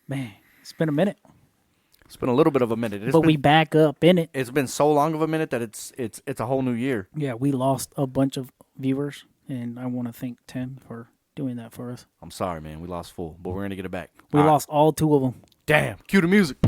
Man, it's been a minute, It's been a little bit of a minute. we back up in it. It's been so long of a minute that it's a whole new year. Yeah, we lost a bunch of viewers, and I want to thank Tim for doing that for us. I'm sorry, man. We lost full, but we're gonna get it back. We lost all 2 of them. Damn. Cue the music.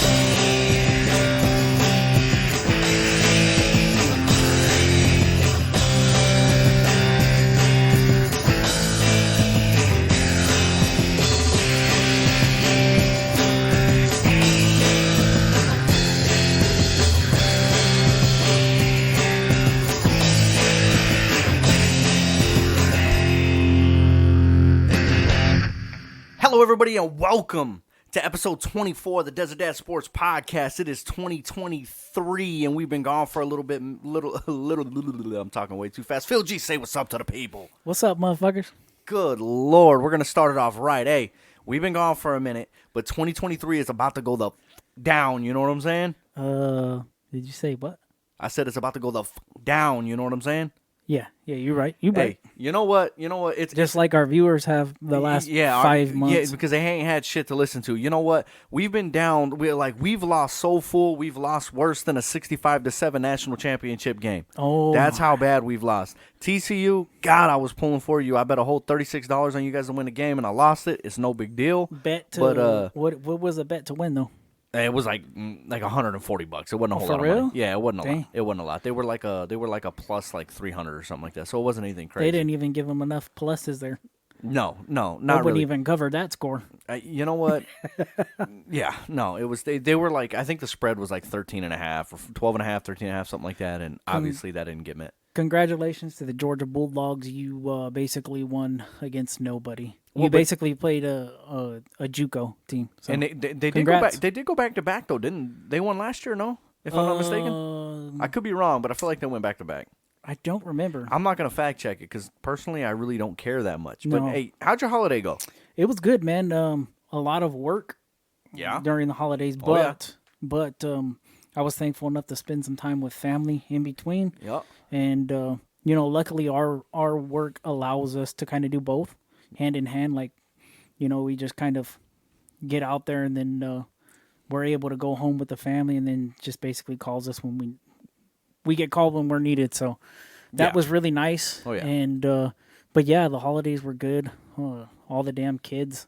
Hello, everybody, and welcome to episode 24 of the Desert Dad Sports Podcast. It is 2023, and we've been gone for a little bit. I'm talking way too fast. Phil G, say what's up to the people. What's up, motherfuckers? Good Lord, we're going to start it off right. Hey, we've been gone for a minute, but 2023 is about to go the down, you know what I'm saying? Did you say what? I said it's about to go the down, you know what I'm saying? Yeah, you're right. You right. Hey, you know what? It's Just like our viewers have the last 5 months. Yeah, because they ain't had shit to listen to. You know what? We've been down. We've lost so full. We've lost worse than a 65-7 national championship game. Oh, that's how bad we've lost. TCU, God, I was pulling for you. I bet a whole $36 on you guys to win the game, and I lost it. It's no big deal. Bet to But what was the bet to win though? it was like $140. It wasn't a whole for lot of real? money. Yeah, it wasn't a Dang. lot. It wasn't a lot. They were like a plus like 300 or something like that. So it wasn't anything crazy. They didn't even give them enough pluses there. No, not Nobody really. even covered that score. You know what? Yeah, no, it was they were like, I think the spread was like 13.5 or 12.5, 13.5, something like that, and obviously that didn't get met. Congratulations to the Georgia Bulldogs. You basically won against nobody. Well, You but- basically played a JUCO team. So. And they did go back. congrats. They did go back to back though, didn't they? Won last year, no? If I'm not mistaken, I could be wrong, but I feel like they went back to back. I don't remember. I'm not gonna fact check it because personally, I really don't care that much. No. But hey, how'd your holiday go? It was good, man. A lot of work Yeah. during the holidays, Oh, yeah. but I was thankful enough to spend some time with family in between. Yep. And luckily our work allows us to kind of do both hand in hand. Like, we just kind of get out there and then we're able to go home with the family, and then just basically calls us when we get called when we're needed. So that Yeah. was really nice. Oh, yeah. And but yeah, the holidays were good. All the damn kids,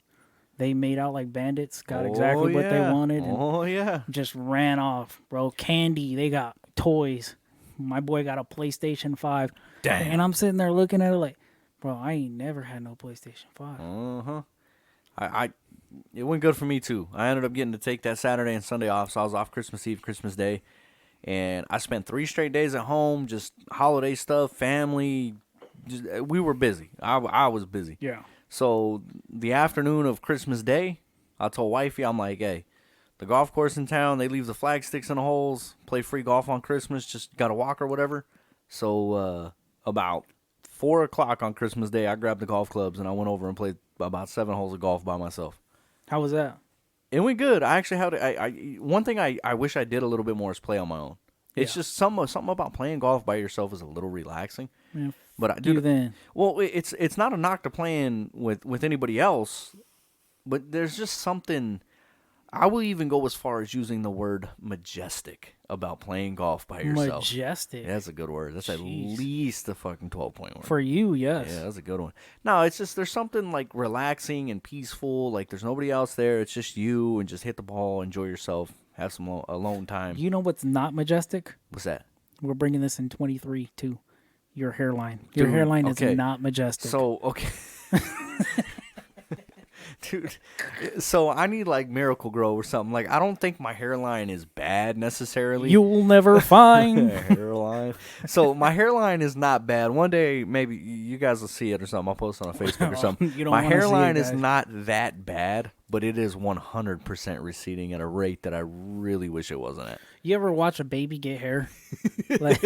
they made out like bandits, got exactly what they yeah. wanted, and Oh yeah. just ran off, bro. Candy, they got toys. My boy got a PlayStation 5. Damn. And I'm sitting there looking at it like, bro, I ain't never had no PlayStation 5. It went good for me too. I ended up getting to take that Saturday and Sunday off, so I was off Christmas Eve, Christmas Day, and I spent 3 straight days at home, just holiday stuff, family. We were busy. I was busy. Yeah. So the afternoon of Christmas Day, I told wifey, I'm like, hey, the golf course in town, they leave the flag sticks in the holes, play free golf on Christmas, just got to walk or whatever. So about 4 o'clock on Christmas Day, I grabbed the golf clubs and I went over and played about 7 holes of golf by myself. How was that? It went good. I actually had one thing I wish I did a little bit more is play on my own. It's Yeah. just something about playing golf by yourself is a little relaxing. Yeah. But I Do do. then. Well, it's not a knock to playing with anybody else, but there's just something. I will even go as far as using the word majestic about playing golf by yourself. Majestic. Yeah, that's a good word. That's at Jeez. least a fucking 12-point word. For you, yes. Yeah, that's a good one. No, it's just there's something like relaxing and peaceful. Like there's nobody else there. It's just you, and just hit the ball, enjoy yourself, have some alone time. You know what's not majestic? What's that? We're bringing this in 23 too. Your hairline. Your Dude, hairline okay. is not majestic. So, okay. Dude, so I need like Miracle Grow or something. Like, I don't think my hairline is bad necessarily. You'll never find. Hairline. So my hairline is not bad. One day, maybe you guys will see it or something. I'll post it on Facebook or something. You don't My wanna see it, hairline is guys. not that bad, but it is 100% receding at a rate that I really wish it wasn't at. You ever watch a baby get hair? Like,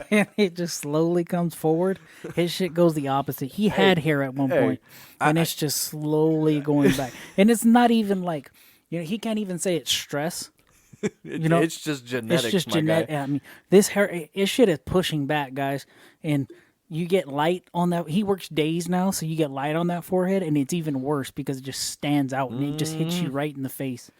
and it just slowly comes forward. His shit goes the opposite. He had hair at one point, and it's just slowly going back. And it's not even like, he can't even say it's stress. know, It's just genetics, It's just my genetic. guy. I mean, this hair, this shit is pushing back, guys. And you get light on that. He works days now, so you get light on that forehead, and it's even worse because it just stands out and it just hits you right in the face,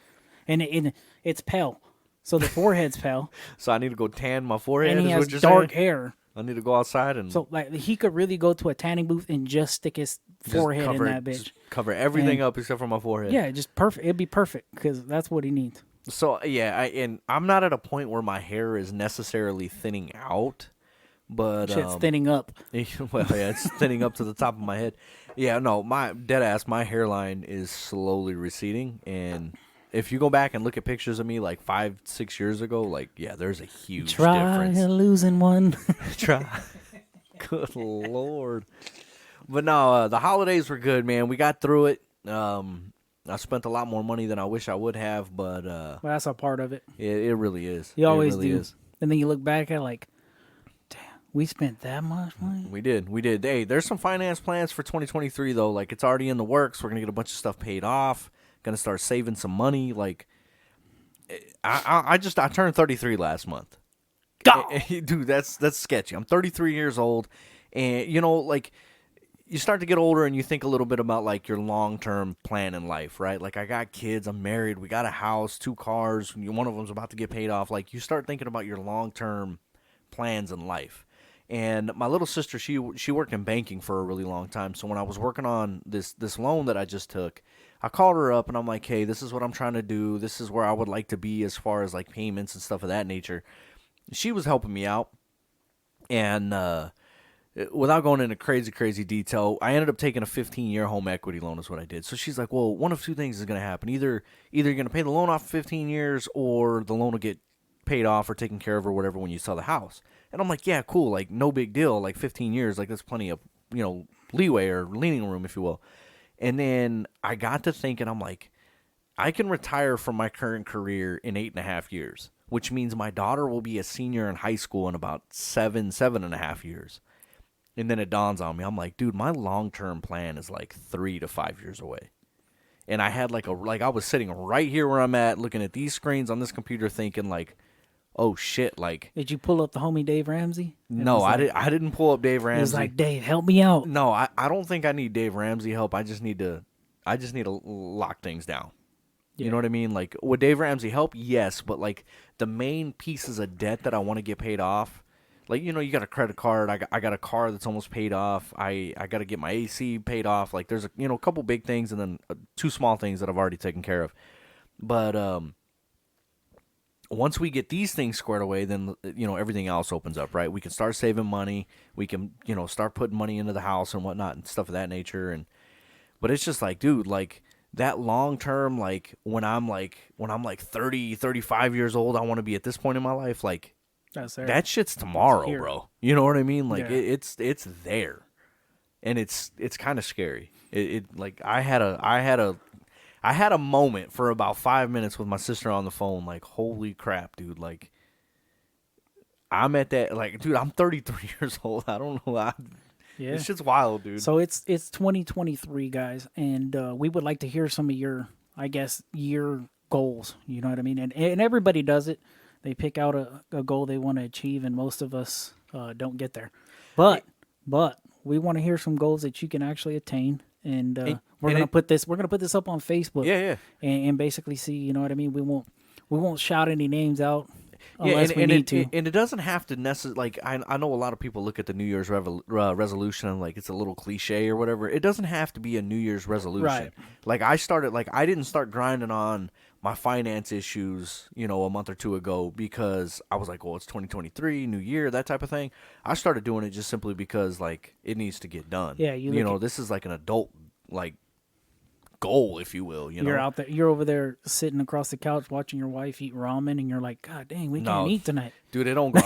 and it's pale. So the forehead's pale, So I need to go tan my forehead. and he Is has what you're dark saying? hair. I need to go outside and So like he could really go to a tanning booth and just stick his just forehead in cover that it- bitch. just cover everything And- up except for my forehead. Yeah, just perfect. It'd be perfect because that's what he needs. So yeah, and I'm not at a point where my hair is necessarily thinning out, but Shit's thinning up. well, yeah, it's thinning up to the top of my head. Yeah, no, my dead ass, my hairline is slowly receding, and if you go back and look at pictures of me like 5-6 years ago, like yeah, there's a huge Try difference. losing one. Try. Good lord. But no, the holidays were good, man. We got through it. I spent a lot more money than I wish I would have, but Well, that's a part of it. it really is. You always it really do. is. And then you look back at like, damn, we spent that much money. We did. Hey, there's some finance plans for 2023 though. Like it's already in the works. We're gonna get a bunch of stuff paid off. Gonna start saving some money. Like, I turned 33 last month. Dude, that's sketchy. I'm 33 years old, and like you start to get older and you think a little bit about like your long-term plan in life, right? Like I got kids, I'm married, we got a house, 2 cars, one of them's about to get paid off. Like you start thinking about your long-term plans in life. And my little sister, she worked in banking for a really long time. So when I was working on this loan that I just took, I called her up and I'm like, "Hey, this is what I'm trying to do. This is where I would like to be as far as like payments and stuff of that nature." She was helping me out, and without going into crazy detail, I ended up taking a 15-year home equity loan is what I did. So she's like, well, one of two things is going to happen. Either you're going to pay the loan off for 15 years or the loan will get paid off or taken care of or whatever when you sell the house. And I'm like, yeah, cool. Like, no big deal. Like 15 years, like that's plenty of, leeway or leaning room, if you will. And then I got to thinking, I'm like, I can retire from my current career in 8.5 years, which means my daughter will be a senior in high school in about 7.5 years. And then it dawns on me. I'm like, dude, my long-term plan is like 3 to 5 years away. And I had like I was sitting right here where I'm at, looking at these screens on this computer, thinking like, oh shit, like. Did you pull up the homie Dave Ramsey? No, I didn't pull up Dave Ramsey. It was like, Dave, help me out. No, I don't think I need Dave Ramsey help. I just need to lock things down. Yeah. You know what I mean? Like, would Dave Ramsey help? Yes, but like the main pieces of debt that I want to get paid off. Like, you got a credit card. I got a car that's almost paid off. I got to get my AC paid off. Like, there's a couple big things and then 2 small things that I've already taken care of. But once we get these things squared away, then everything else opens up, right? We can start saving money. We can start putting money into the house and whatnot and stuff of that nature. But it's just like, dude, like that long term, like when I'm like 30, 35 years old, I want to be at this point in my life, like. That shit's tomorrow, bro. You know what I mean? Like Yeah. it's there, and it's kind of scary. It like I had a moment for about 5 minutes with my sister on the phone. Like, holy crap, dude! Like, I'm at that. Like, dude, I'm 33 years old. I don't know. Yeah. This shit's wild, dude. So it's 2023, guys, and we would like to hear some of your, I guess, year goals. You know what I mean? And everybody does it. They pick out a goal they want to achieve, and most of us don't get there. But we want to hear some goals that you can actually attain, and we're gonna put this up on Facebook. Yeah. And basically see, you know what I mean. We won't shout any names out unless we and need to. And it doesn't have to necessarily, like, I know a lot of people look at the New Year's resolution and, like, it's a little cliche or whatever. It doesn't have to be a New Year's resolution. Right. Like, I didn't start grinding on my finance issues, a month or 2 ago because I was like, well, it's 2023, new year, that type of thing. I started doing it just simply because, like, it needs to get done. Yeah, this is like an adult, like, goal, if you will. You're out there. You're over there sitting across the couch watching your wife eat ramen, and you're like, God dang, we can't eat tonight. Dude, it don't go.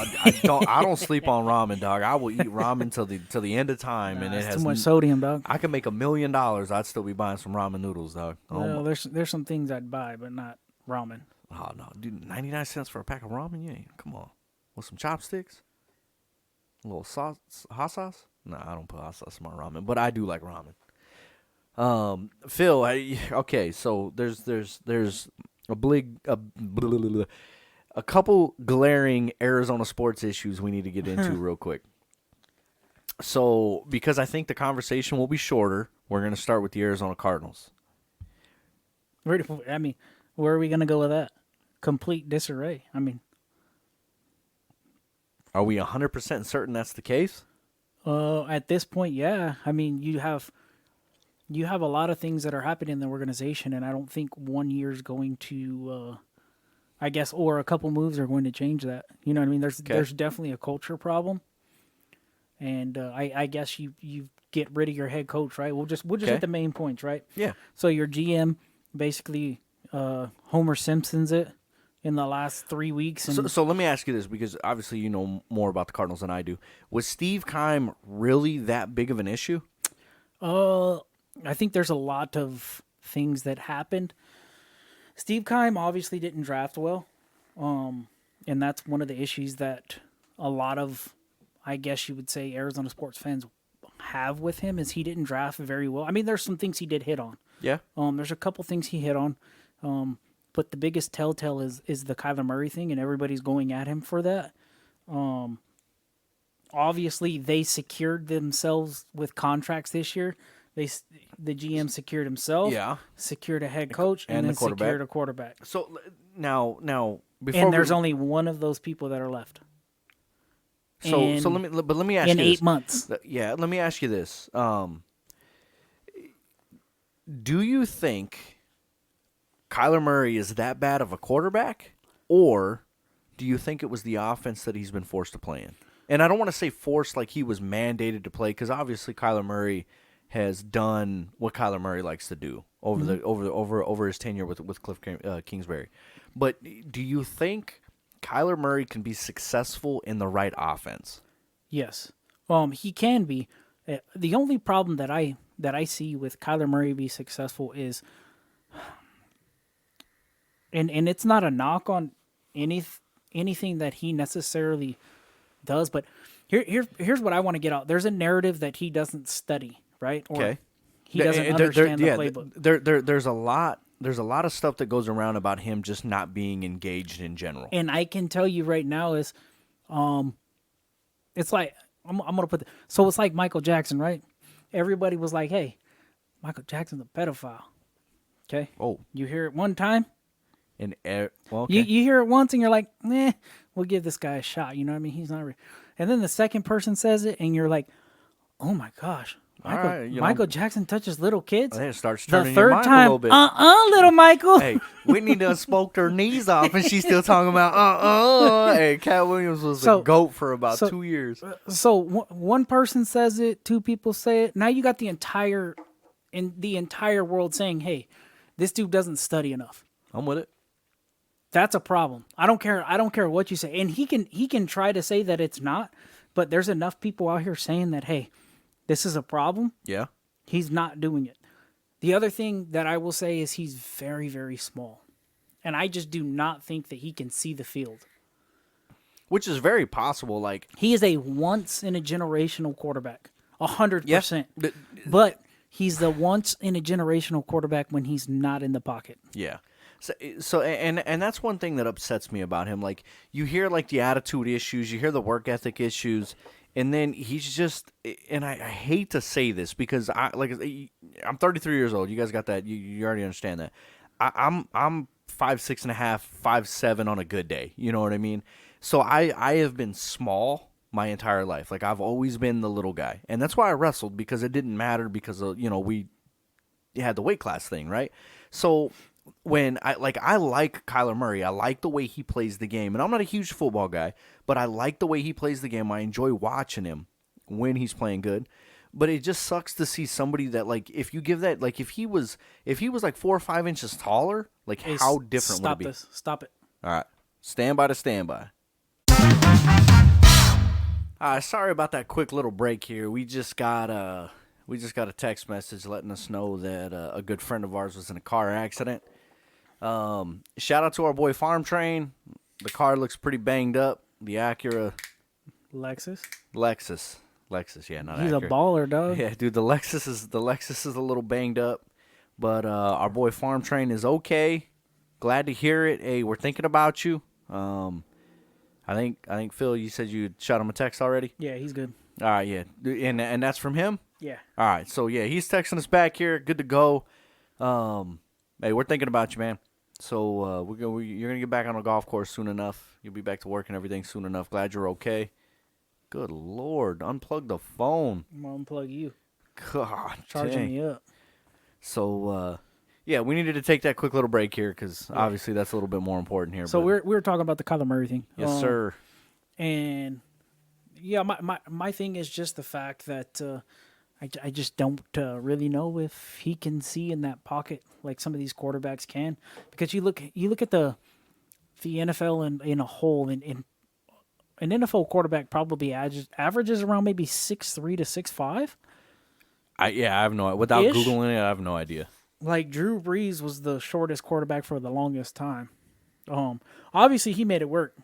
I don't sleep on ramen, dog. I will eat ramen till the end of time, and it has too much sodium, dog. I can make $1 million. I'd still be buying some ramen noodles, dog. Well, there's some things I'd buy, but not ramen. Oh no, dude, 99 cents for a pack of ramen? Yeah, come on. With some chopsticks, a little sauce, hot sauce. No, I don't put hot sauce in my ramen, but I do like ramen. Phil, okay, so there's a couple glaring Arizona sports issues we need to get into real quick. So, because I think the conversation will be shorter, we're going to start with the Arizona Cardinals. I mean, where are we gonna go with that? Complete disarray. I mean, Are we 100% certain that's the case? at this point, yeah. I mean, you have a lot of things that are happening in the organization, and I don't think 1 year is going to, I guess, or a couple moves are going to change that. You know what I mean? There's definitely a culture problem, and I guess you get rid of your head coach, right? We'll just Okay. hit the main points, right? Yeah. So your GM basically Homer Simpson's it in the last 3 weeks, and So let me ask you this, because obviously you know more about the Cardinals than I do. Was Steve Keim really that big of an issue? I think there's a lot of things that happened. Steve Keim obviously didn't draft well, and that's one of the issues that a lot of, I guess you would say, Arizona sports fans have with him is he didn't draft very well. I mean, there's some things he did hit on. Yeah. There's a couple things he hit on, but the biggest telltale is the Kyler Murray thing, and everybody's going at him for that. Obviously, they secured themselves with contracts this year. The GM secured himself, Yeah. secured a head coach, And and the then quarterback. secured a quarterback. So now before And there's we, only one of those people that are left. so let me ask in you 8 this. months. Yeah, let me ask you this. Do you think Kyler Murray is that bad of a quarterback, or do you think it was the offense that he's been forced to play in? And I don't want to say forced like he was mandated to play, because obviously Kyler Murray has done what Kyler Murray likes to do over his tenure with Cliff Kingsbury. But do you think Kyler Murray can be successful in the right offense? Yes. He can be. The only problem that I see with Kyler Murray be successful is, and it's not a knock on anything that he necessarily does, but here's what I want to get out. There's a narrative that he doesn't study, right? Or Okay. he doesn't understand the playbook. There's a lot of stuff that goes around about him just not being engaged in general. And I can tell you right now is, it's like I'm gonna put so it's like Michael Jackson, right? Everybody was like, "Hey, Michael Jackson's a pedophile." Okay. Oh. You hear it one time, Well, okay. you hear it once, and you're like, we'll give this guy a shot." You know what I mean? He's not. And then the second person says it, and you're like, "Oh my gosh." Michael Jackson touches little kids. It starts The turning your third mind a time, little bit. little Michael. Hey, Whitney done smoked her knees off, and she's still talking about Hey, Cat Williams was the GOAT for about 2 years. So one person says it, two people say it. Now you got the entire world saying, "Hey, this dude doesn't study enough." I'm with it. That's a problem. I don't care what you say, and he can try to say that it's not, but there's enough people out here saying that, hey, this is a problem. Yeah. He's not doing it. The other thing that I will say is he's very, very small, and I just do not think that he can see the field. Which is very possible. Like, He is a once in a generational quarterback, 100%. Yeah. But he's the once in a generational quarterback when he's not in the pocket. Yeah. So and that's one thing that upsets me about him. Like, you hear like the attitude issues, you hear the work ethic issues, and then he's just. And I hate to say this because I'm 33 years old. You guys got that? You already understand that. I'm 5'6.5", 5'7" on a good day. You know what I mean? So I have been small my entire life. Like, I've always been the little guy, and that's why I wrestled, because it didn't matter, because of, we had the weight class thing, right? So when I like Kyler Murray, I like the way he plays the game, and I'm not a huge football guy, but I like the way he plays the game. I enjoy watching him when he's playing good. But it just sucks to see somebody that, like, if you give that, like, if he was like 4 or 5 inches taller, like, Hey, how different would it be? Stop it. All right, stand by. Sorry about that quick little break here. We just got a text message letting us know that a good friend of ours was in a car accident. Shout out to our boy Farm Train. The car looks pretty banged up. The Acura Lexus, yeah, not he's Acura. a baller, dog. Yeah, dude, the Lexus is a little banged up, but our boy Farm Train is okay. Glad to hear it. Hey, we're thinking about you. I think Phil, you said you shot him a text already. Yeah, he's good. All right, yeah, and that's from him. Yeah. All right, so yeah, he's texting us back here. Good to go. Hey, we're thinking about you, man. So you're gonna get back on the golf course soon enough. You'll be back to work and everything soon enough. Glad you're okay. Good Lord, unplug the phone. I'm gonna unplug you. God, Charging dang. me up. So yeah, we needed to take that quick little break here because obviously that's a little bit more important here. So but, we were talking about the Kyler Murray thing. yes, sir. And yeah, my thing is just the fact that I just don't really know if he can see in that pocket like some of these quarterbacks can, because you look at the NFL in a whole, and an NFL quarterback probably averages around maybe 6'3" to 6'5". I have no without Ish. googling it, I have no idea. Like Drew Brees was the shortest quarterback for the longest time. Obviously he made it work,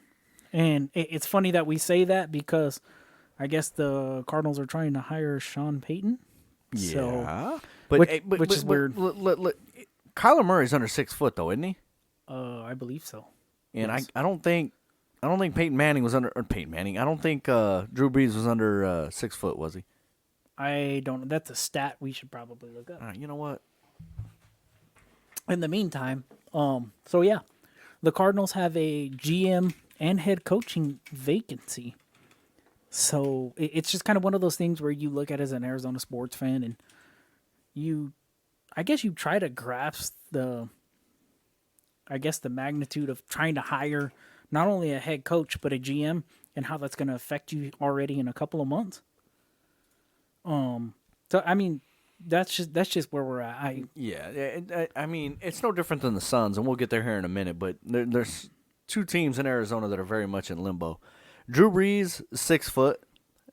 and it's funny that we say that because I guess the Cardinals are trying to hire Sean Payton. So, Yeah, which is weird. Kyler Murray's under 6 foot though, isn't he? I believe so. And Yes. I don't think Peyton Manning was under or Peyton Manning. I don't think Drew Brees was under 6 foot, was he? I don't know. That's a stat we should probably look up. All right, you know what? In the meantime, so yeah, the Cardinals have a GM and head coaching vacancy. So it's just kind of one of those things where you look at it as an Arizona sports fan, and I guess you try to grasp the magnitude of trying to hire not only a head coach but a GM, and how that's going to affect you already in a couple of months. So I mean, that's just where we're at. I mean, it's no different than the Suns, and we'll get there here in a minute. But there's two teams in Arizona that are very much in limbo. Drew Brees 6 foot,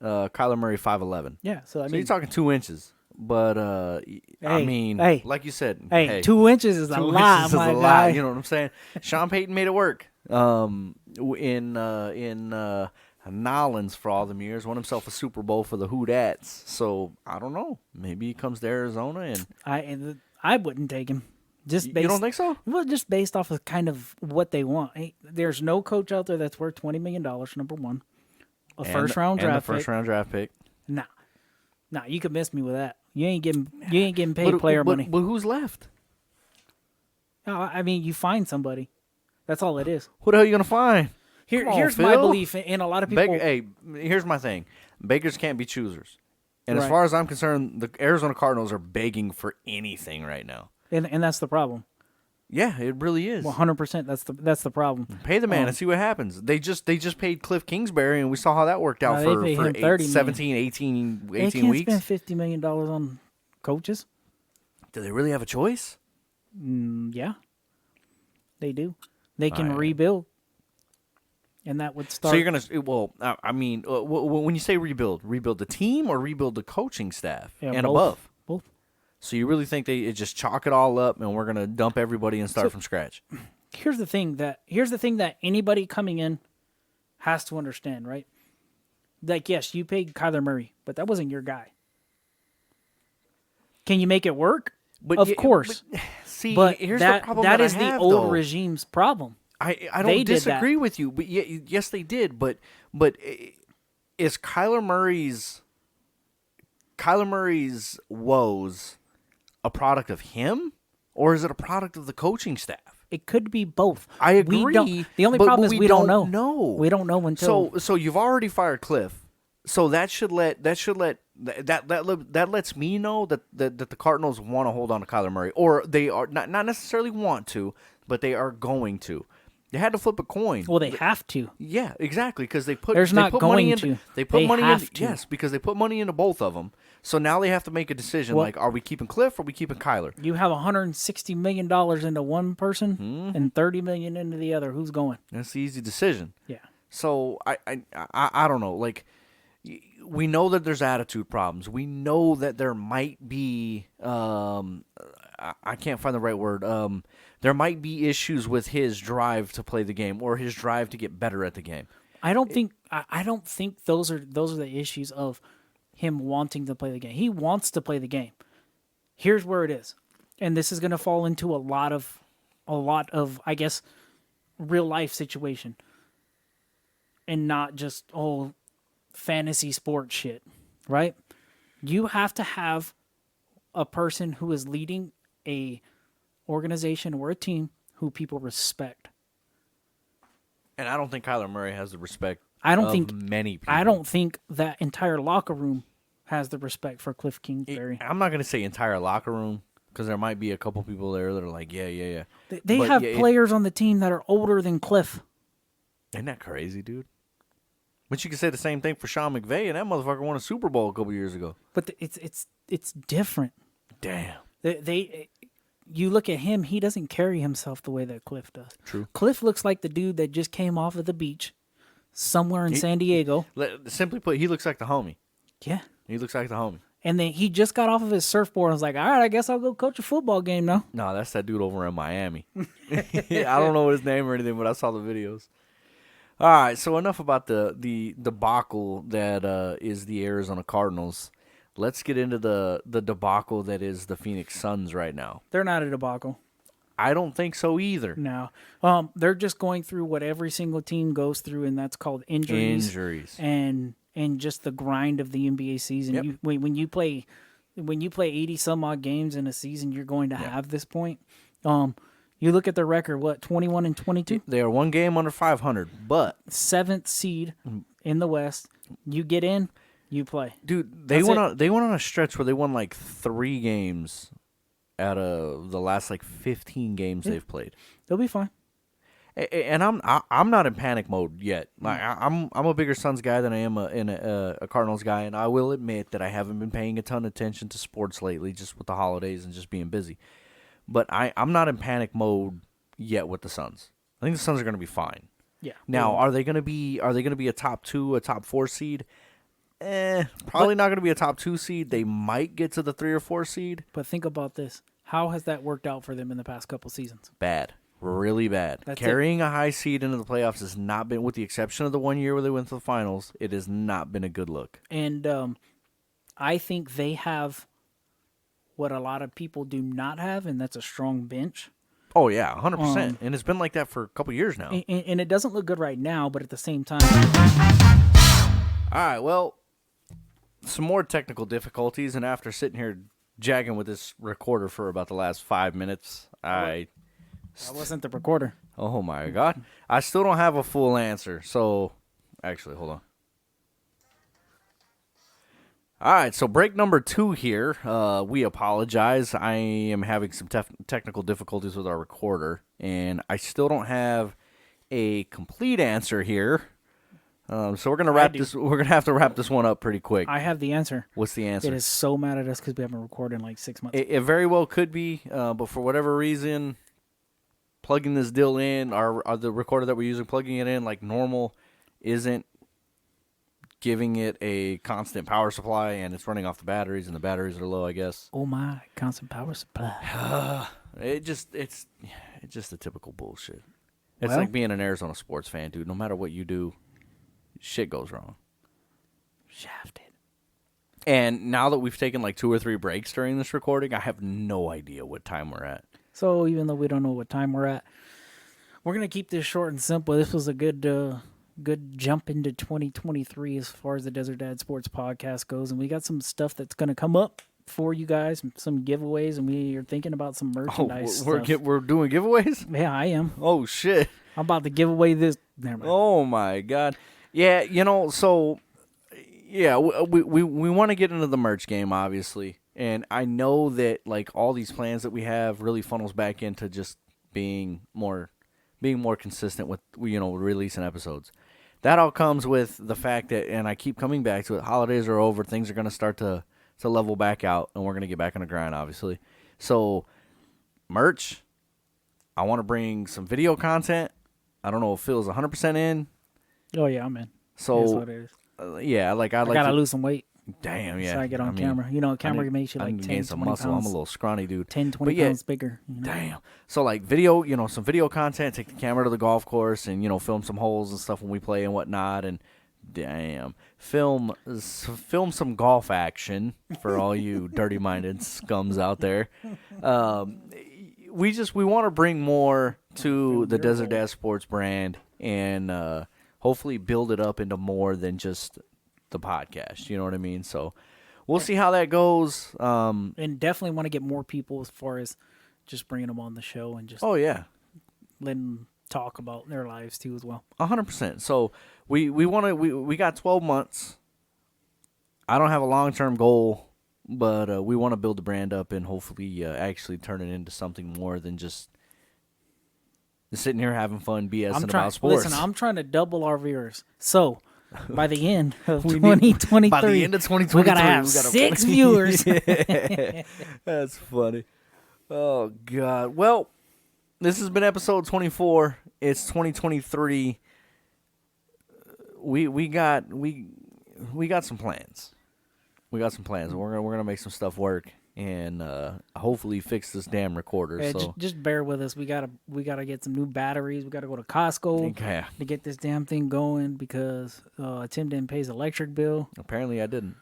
Kyler Murray 5'11". Yeah, so I So mean, you're talking 2 inches. But I Hey, mean, hey. like you said, hey, 2 inches is a 2 lot, inches is my a guy. lot. You know what I'm saying? Sean Payton made it work. In Nolans for all them years, won himself a Super Bowl for the Hootats. So I don't know. Maybe he comes to Arizona and I wouldn't take him. Just you don't think so? Well, just based off of kind of what they want. Hey, there's no coach out there that's worth $20 million. Number one, a first round draft and the first round draft pick. Nah, you could miss me with that. You ain't getting paid player money. But who's left? No, I mean, you find somebody. That's all it is. Who the hell are you gonna find? Come on, Here's my Phil. belief, and a lot of people. Here's my thing. Bakers can't be choosers. And as Right. far as I'm concerned, the Arizona Cardinals are begging for anything right now. and that's the problem. Yeah, it really is. 100%. That's the problem. Pay the man and see what happens. They just paid Cliff Kingsbury, and we saw how that worked out No, they for paid him 8, 30 17, 18 They can't weeks. spend $50 million on coaches. Do they really have a choice? Yeah, they do. They can Alright. rebuild, and that would start. So you're gonna I mean, when you say rebuild the team or rebuild the coaching staff Yeah, and both. above. Both. So you really think they just chalk it all up and we're gonna dump everybody and start from scratch? Here's the thing that anybody coming in has to understand, right? Like, yes, you paid Kyler Murray, but that wasn't your guy. Can you make it work? Of course. See, But here's that the problem that I is the have, old though. regime's problem. I They don't did that. disagree with you, but yes, they did. But is Kyler Murray's woes a product of him, or is it a product of the coaching staff? It could be both. I agree. We don't, the only but problem is we don't know. know. We don't know until. So you've already fired Cliff. So that lets me know that the Cardinals want to hold on to Kyler Murray, or they are not necessarily want to, but they are going to. They had to flip a coin. Well, they have to. Yeah, exactly, because they put There's they not put going money into to. they put They money have into to. yes, because they put money into both of them. So now they have to make a decision Well- like, are we keeping Cliff or are we keeping Kyler? You have $160 million into one person and $30 million into the other. Who's going? That's the easy decision. Yeah. So I don't know. Like, we know that there's attitude problems. We know that there might be I can't find the right word. There might be issues with his drive to play the game or his drive to get better at the game. I don't think those are the issues of him wanting to play the game. He wants to play the game. Here's where it is. And this is going to fall into a lot of I guess real life situation. And not just fantasy sports shit, right? You have to have a person who is leading a organization or a team who people respect. And I don't think Kyler Murray has the respect I don't of think many people. I don't think that entire locker room has the respect for Cliff Kingsbury. I'm not going to say entire locker room because there might be a couple people there that are like, yeah. They But have yeah, players on the team that are older than Cliff. Isn't that crazy, dude? But you can say the same thing for Sean McVay, and that motherfucker won a Super Bowl a couple years ago. But it's different. Damn. You look at him, he doesn't carry himself the way that Cliff does. True. Cliff looks like the dude that just came off of the beach somewhere in San Diego. Simply put, he looks like the homie. Yeah. He looks like the homie. And then he just got off of his surfboard and was like, all right, I guess I'll go coach a football game now. No, that's that dude over in Miami. I don't know his name or anything, but I saw the videos. All right, so enough about the debacle that is the Arizona Cardinals. Let's get into the debacle that is the Phoenix Suns right now. They're not a debacle. I don't think so either. No. They're just going through what every single team goes through, and that's called injuries. And just the grind of the NBA season. Yep. When you play 80 some odd games in a season, you're going to have this point. You look at their record, 21-22? They are one game under 500, but 7th seed in the West. You get in, you play. dude, they went on a stretch where they won like 3 games out of the last like 15 games they've played. They'll be fine. And I'm not in panic mode yet. Like I'm a bigger Suns guy than I am a Cardinals guy, and I will admit that I haven't been paying a ton of attention to sports lately, just with the holidays and just being busy. But I'm not in panic mode yet with the Suns. I think the Suns are going to be fine. Yeah. Now, are they going to be a top 2, a top 4 seed? Probably not going to be a top 2 seed. They might get to the 3 or 4 seed. But think about this. How has that worked out for them in the past couple seasons? Bad. Really bad. That's Carrying a high seed into the playoffs has not been, with the exception of the one year where they went to the finals, it has not been a good look. And I think they have what a lot of people do not have, and that's a strong bench. Oh, yeah, 100%. And it's been like that for a couple years now. And it doesn't look good right now, but at the same time. All right, well, some more technical difficulties, and after sitting here jagging with this recorder for about the last 5 minutes, That wasn't the recorder. Oh, my God. I still don't have a full answer. So, actually, hold on. All right, so break number 2 here. We apologize. I am having some technical difficulties with our recorder, and I still don't have a complete answer here. So we're gonna wrap this. We're gonna have to wrap this one up pretty quick. I have the answer. What's the answer? It is so mad at us because we haven't recorded in like 6 months. It very well could be, but for whatever reason, plugging this deal in, or the recorder that we're using, plugging it in like normal, isn't giving it a constant power supply, and it's running off the batteries, and the batteries are low, I guess. Oh my, constant power supply. It's just the typical bullshit. It's Well, like being an Arizona sports fan, dude. No matter what you do, shit goes wrong. Shafted. And now that we've taken like 2 or 3 breaks during this recording, I have no idea what time we're at. So even though we don't know what time we're at, we're gonna keep this short and simple. This was a good jump into 2023 as far as the Desert Dad Sports Podcast goes, and we got some stuff that's gonna come up for you guys, some giveaways, and we are thinking about some merchandise. We're doing giveaways? Yeah, I am. Oh shit! I'm about to give away this. Never mind. Oh my God! Yeah, so yeah, we want to get into the merch game, obviously, and I know that like all these plans that we have really funnels back into just being more consistent with releasing episodes. That all comes with the fact that, and I keep coming back to it, holidays are over, things are going to start to level back out, and we're going to get back on the grind, obviously. So, merch, I want to bring some video content. I don't know if Phil's 100% in. Oh yeah, I'm in. So, That's what it is. yeah, I gotta lose some weight. Damn, yeah. So I get on camera. Camera makes you like 10, gain some 20 muscle. pounds. I'm a little scrawny dude. 10, 20 pounds bigger. Damn. So like video, some video content, take the camera to the golf course and, film some holes and stuff when we play and whatnot. And damn, film some golf action for all you dirty-minded scums out there. We want to bring more to the Desert Dad Sports brand and hopefully build it up into more than just the podcast. You know what I mean? So we'll see how that goes. And definitely want to get more people as far as just bringing them on the show and just Oh yeah, letting them talk about their lives too as well. 100%. So we got 12 months. I don't have a long-term goal, but we want to build the brand up and hopefully actually turn it into something more than just sitting here having fun BSing about sports. Listen, I'm trying to double our viewers. So by the end of We need- 2023, by the end of 2023, we gotta have 6 viewers. That's funny. Oh God. Well, this has been episode 24. It's 2023. We got some plans. We got some plans. We're gonna make some stuff work and hopefully fix this damn recorder. Yeah, So just bear with us. We gotta get some new batteries. We gotta go to Costco okay. to get this damn thing going because Tim didn't pay his electric bill. Apparently I didn't.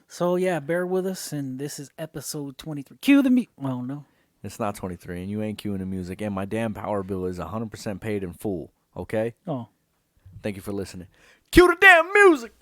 So yeah, bear with us. And this is episode 23. Cue the music. Well, no. It's not 23, and you ain't cueing the music. And my damn power bill is 100% paid in full. Okay. Oh. Thank you for listening. Cue the damn music.